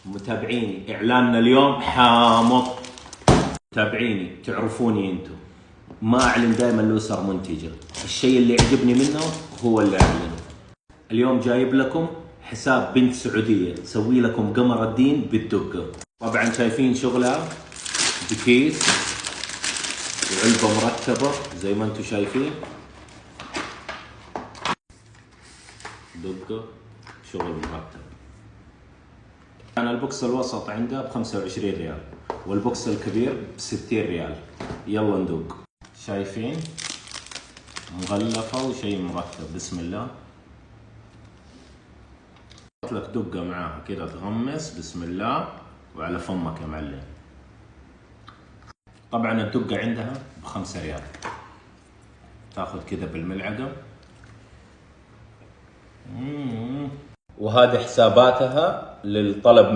متابعيني اعلاننا اليوم حامض. متابعيني تعرفوني انتم ما اعلن دائما الاسر منتجه، الشيء اللي يعجبني منه هو اللي اعلنه. اليوم جايب لكم حساب بنت سعوديه تسوي لكم قمر الدين بالدقه. طبعا شايفين شغلها بكيس وعلبه مرتبه زي ما انتم شايفين، دقه شغل مرتب. أنا البوكس الوسط عنده ب25 ريال والبوكس الكبير ب60 ريال. يلا ندوق. شايفين مغلفة وشيء مرتب. بسم الله. لك دقة معاها كذا تغمس. بسم الله وعلى فمك يا معلم. طبعا الدقة عندها ب5 ريال. تاخذ كذا بالملعقة. وهذه حساباتها للطلب من